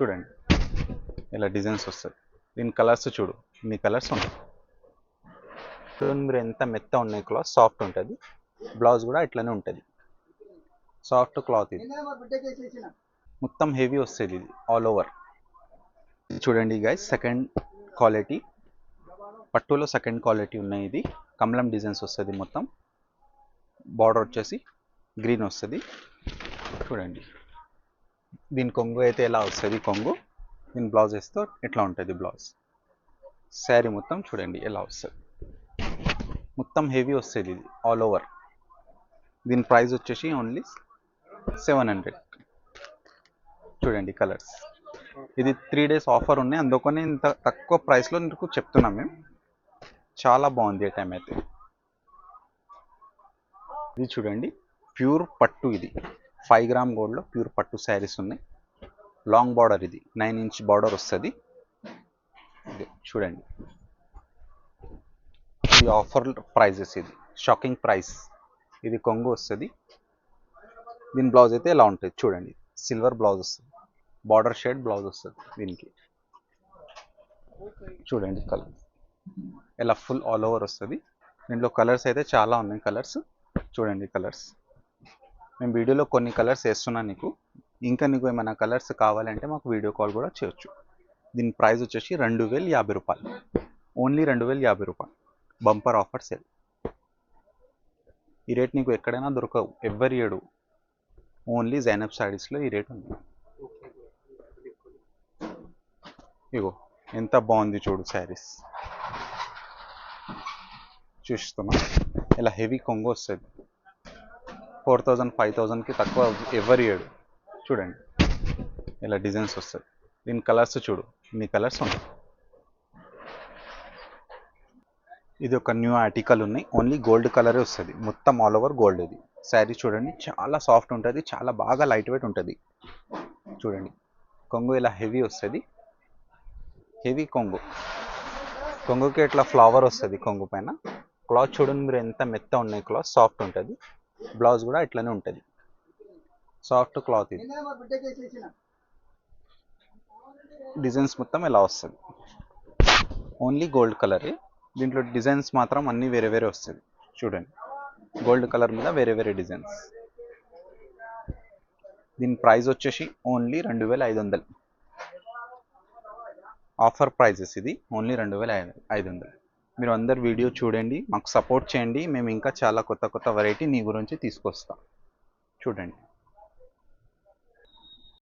చూడండి ఇలా డిజైన్స్ వస్తాయి. దీని కలర్స్ చూడు, ఇన్ని కలర్స్ ఉంటాయి. చూడండి మీరు ఎంత మెత్త ఉన్నాయి, క్లాత్ సాఫ్ట్ ఉంటుంది. బ్లౌజ్ కూడా ఇట్లానే ఉంటుంది, సాఫ్ట్ క్లాత్. ఇది మొత్తం హెవీ వస్తుంది, ఇది ఆల్ ఓవర్. చూడండి గైస్, సెకండ్ క్వాలిటీ పట్టులో సెకండ్ క్వాలిటీ ఉన్నాయి. ఇది కమలం డిజైన్స్ వస్తుంది. మొత్తం బార్డర్ వచ్చేసి గ్రీన్ వస్తుంది. చూడండి దీని కొంగు అయితే ఎలా వస్తుంది, కొంగు దీని బ్లౌజ్ వేస్తే ఎట్లా ఉంటుంది బ్లౌజ్. శారీ మొత్తం చూడండి ఎలా వస్తుంది, మొత్తం హెవీ వస్తుంది. ఇది ఆల్ ఓవర్. దీని ప్రైస్ వచ్చేసి ఓన్లీ 700. చూడండి కలర్స్. ఇది 3 days ఆఫర్ ఉన్నాయి, అందుకని ఇంత తక్కువ ప్రైస్లో మీకు చెప్తున్నాం మేము. చాలా బాగుంది ఈ టైం అయితే. ఇది చూడండి ప్యూర్ పట్టు. ఇది 5 grams గోల్డ్లో ప్యూర్ పట్టు శారీస్ ఉన్నాయి. లాంగ్ బార్డర్, ఇది 9 inch బార్డర్ వస్తుంది. చూడండి ఇది ఆఫర్ ప్రైజెస్, ఇది షాకింగ్ ప్రైస్. ఇది కొంగు వస్తుంది. దీని బ్లౌజ్ అయితే ఎలా ఉంటుంది చూడండి, సిల్వర్ బ్లౌజ్ వస్తుంది, బార్డర్ షేడ్ బ్లౌజ్ వస్తుంది దీనికి. చూడండి కలర్ ఎలా ఫుల్ ఆల్ ఓవర్ వస్తుంది. దీంట్లో కలర్స్ అయితే చాలా ఉన్నాయి. కలర్స్ చూడండి, కలర్స్ మేము వీడియోలో కొన్ని కలర్స్ వేస్తున్నాను నీకు. ఇంకా నీకు ఏమైనా కలర్స్ కావాలంటే మాకు వీడియో కాల్ కూడా చేయొచ్చు. దీని ప్రైస్ వచ్చేసి 2050 రూపాయలు, ఓన్లీ 2050 రూపాయలు. Bumper offer sale. ఈ రేట్ నీకు ఎక్కడైనా దొరకవు, ఎవ్వరి ఏడు. ఓన్లీ జైనబ్ శారీస్లో ఈ రేట్ ఉంది. ఇగో ఎంత బాగుంది చూడు శారీస్. చూస్తున్నా ఇలా హెవీ కొంగు వస్తుంది. 4000 5000కి తక్కువ ఎవరి ఏడు. చూడండి ఇలా డిజైన్స్ వస్తుంది. దీని కలర్స్ చూడు, ఇన్ని కలర్స్ ఉంటాయి. ఇది ఒక న్యూ ఆర్టికల్ ఉన్నాయి, ఓన్లీ గోల్డ్ కలరే వస్తుంది, మొత్తం ఆల్ ఓవర్ గోల్డ్. ఇది శారీ చూడండి చాలా సాఫ్ట్ ఉంటుంది, చాలా బాగా లైట్ వెయిట్ ఉంటుంది. చూడండి కొంగు ఇలా హెవీ వస్తుంది, హెవీ కొంగు. కొంగుకి ఇట్లా ఫ్లవర్ వస్తుంది కొంగు పైన. క్లాత్ చూడండి మీరు ఎంత మెత్త ఉన్నాయి, క్లాత్ సాఫ్ట్ ఉంటుంది. బ్లౌజ్ కూడా ఇట్లానే ఉంటుంది, సాఫ్ట్ క్లాత్. ఇది డిజైన్స్ మొత్తం ఇలా వస్తుంది, ఓన్లీ గోల్డ్ కలరే. దీంట్లో డిజైన్స్ మాత్రం అన్నీ వేరే వేరే వస్తుంది. చూడండి గోల్డ్ కలర్ మీద వేరే వేరే డిజైన్స్. దీని ప్రైస్ వచ్చేసి ఓన్లీ 2500. ఆఫర్ ప్రైజెస్ ఇది, ఓన్లీ 2500. మీరు అందరు వీడియో చూడండి, మాకు సపోర్ట్ చేయండి. మేము ఇంకా చాలా కొత్త కొత్త వెరైటీ నీ గురించి తీసుకొస్తాం. చూడండి.